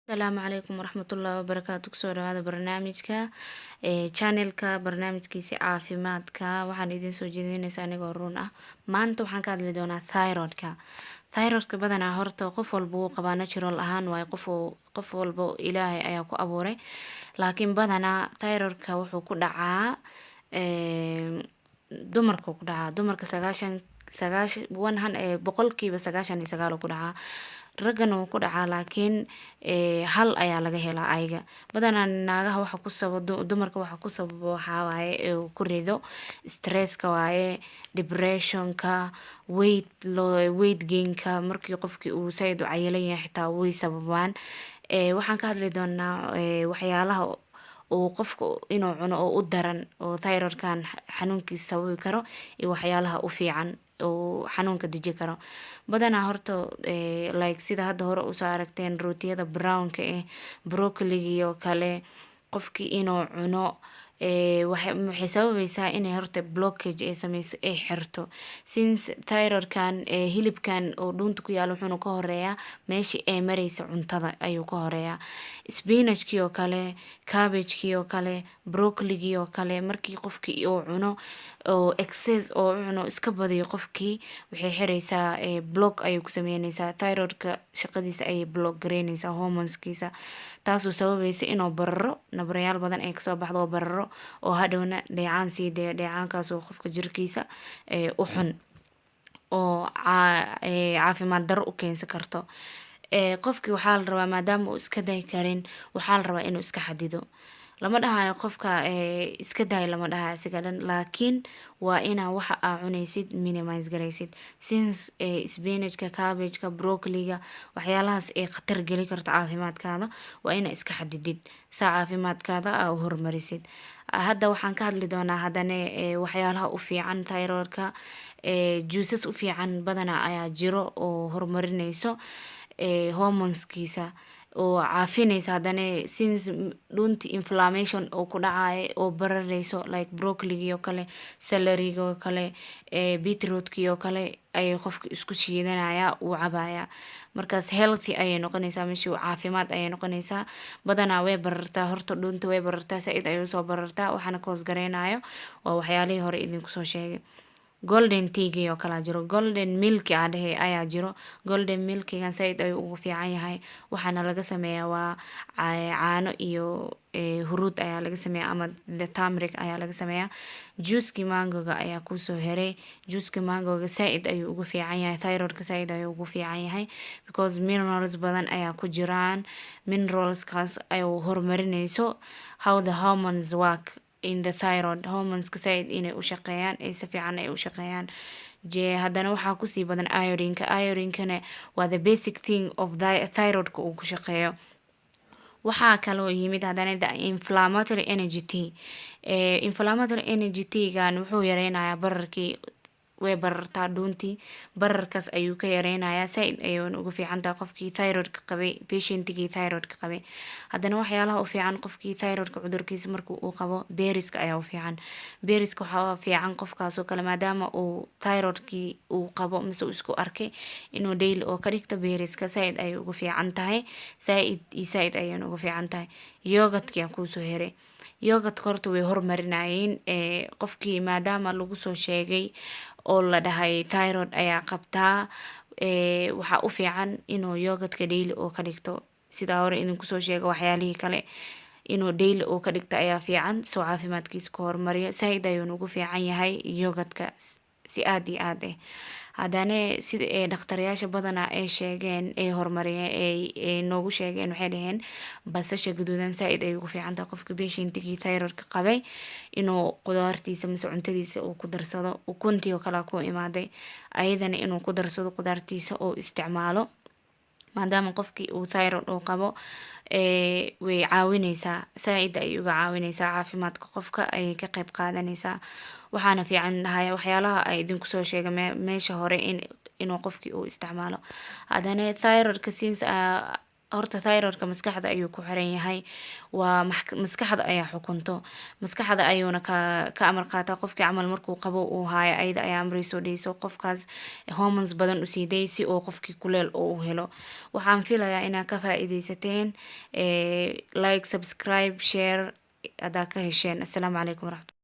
السلام عليكم ورحمة الله وبركاته kusoo dhawaada barnaamijka channelka barnaamijkiisa caafimaadka waxaan idin soo jeedinaysaa anigoo run ah maanta waxaan ka hadli doonaa thyroidka badanaa horta qof walba uu qabaa natural ahaan waayo qof walba ilaahay ayaa ku abuuray laakiin badanaa thyroidka wuxuu ku dhacaa dumarka boqolkiiba 99 ku dhacaa ragana wuu ku dhacaa laakiin hal ayaa laga helaa ayaga badanaa naagaha waxa ku sababo dumarka waxa ku sababo waxaa waaye ku rido stresska waaye depressionka weight gainka markii qofkii uu sayd u cayilan yahay xitaa way sababaan waxaan ka hadli doonaa waxyaalaha oo qofka inuu cuno oo u daran oo thyroidkan xanuunkiisa sababi karo iyo waxyaalaha u fiican oo xanuunka deji karo badanaa horta like sida hadda hore usoo aragteen rootiyada brownka broccoli iyo kale qofkii inuu cuno waxay sababaysaa inay horta blockage ay sameyso ay xirto since thyroidkan hilibkan oo dhuunta ku yaalo wuxuu ka horeeyaa meeshii ay maraysa cuntada ayuu ka horeeyaa spinachkii oo kale cabbagekii oo kale broccoligii oo kale markii qofkii uu cuno oo excess oo cuno iska badiyo qofkii waxay xiraysaa block ayuu ku sameynaysaa thyroidka shaqadiisa ayay block gareynaysaa hormoneskiisa taasoo sababaysa inuu bararo nabrayaal badan ay kasoo baxdo oo bararo oo hadhowna dheecaan sii dee dheecaankaasoo qofka jirkiisa u xun oo caafimaad daro u keensan karto qofkii waxaa la rabaa maadaama uu iska day karin waxaa la rabaa inuu iska xadido lama dhahayo qofka iska day lama dhahayo asiga dhan laakiin waa inaa waxa aa cunaysid minimize garaysid since spinachka cabbageka broccoliga waxyaalahaas ay khatar geli karto caafimaadkaada waa inaa iska xadidid saa caafimaadkaada aa u horumarisid hadda waxaan ka hadli doonaa haddana waxyaalaha u fiican thyroidka juices u fiican badanaa ayaa jiro oo horumarinayso hormoneskiisa oo caafinaysa haddana since dhunti inflammation oo ku dhacaya oo bararayso like broccoli oo kale celery oo kale beetroot oo kale ay qofka isku shiidanaya uu cabaya markaas healthy ayay noqonaysaa meeshii caafimaad ayay noqonaysaa badanaa way barartaa horta dhunta way barartaa saaid ayay soo barartaa waxaana koos gareynayo waa waxyaalihii hore idinku soo sheegay golden tea oo kala jiro golden milk ayaa jiro golden milkigan saaid ayuu ugu fiican yahay waxaana laga sameeyaa waa caano iyo huruud ayaa laga sameeyaa ama turmeric ayaa laga sameeyaa juiceki mangoga ayaa kusoo heray juiceki mangoga saaid ayuu ugu fiican yahay thyroidka saaid ayuu ugu fiican yahay because minerals badan ayaa ku jiraan mineralskaas ayuu horumarinayso how the hormones work in the thyroid hormoneska saaid inay u shaqeeyaan si fiican ay u shaqeeyaan haddana waxaa kusii badan iodinkana waa the basic thing of thyroidka uu ku shaqeeyo waxaa kaloo yimid haddana the inflammatory energy tea inflammatory energy tea-gan wuxuu yareynayaa bararkii way barartaa dhuuntii bararkaas ayuu ka yareynayaa saaid ayuuna ugu fiican tahay qofkii thyroidka qabay patientigii thyroidka qabay haddana waxyaalaha u fiican qofkii thyroidka cudurkiisa markuu uu qabo beeriska ayaa u fiican beeriska waxaa fiican qofkaasoo kale maadaama uu thyroidkii uu qabo mise uu isku arkay inuu daily oo ka dhigto beeriska saaid ayay ugu fiican tahay saaid ayayna ugu fiican tahay yogurtkii aan kuusoo heray yogurtka horta way horumarinayeen qofkii maadaama lagu soo sheegay oo la dhahay thyroid ayaa qabtaa waxaa u fiican inuu yogurtka daily oo ka dhigto sidaa hore idinku soo sheega waxyaalihii kale inuu daily oo ka dhigto ayaa fiican soo caafimaadkiisa ku horumariyo saaid ayuuna ugu fiican yahay yogurtka si aad iyo aad haddana sida dhakhtaryaasha badanaa ay sheegeen ay horumariyeen ay noogu sheegeen waxay dhaheen basasha gaduudan saaid ay ugu fiican tahay qofka patientigii thyroidka qabay inuu qudaartiisa mise cuntadiisa uu ku darsado ukuntii oo kale ku imaaday ayadana inuu ku darsado qudaartiisa oo isticmaalo maadaama qofkii uu thyroid uu qabo way caawinaysaa saaid ay uga caawinaysaa caafimaadka qofka ayay ka qayb qaadanaysaa waxaana fiican dhahay waxyaalaha ay idinku soo sheegay meesha hore inuu qofkii uu isticmaalo haddana thyroidka since horta thyroidka maskaxda ayuu ku xiran yahay, waa maskaxda ayaa xukunto, maskaxda ayuuna ka amar qaataa. qofkii camal markuu qabo uu haayo ayada ayaa amrayso dheyso qofkaas hormones badan u sii day si oo qofkii kuleel oo u helo. waxaan filayaa inaad ka faa'iidaysateen. Like, subscribe, share haddaa ka hesheen. Assalaamu calaykum waraxmatullahi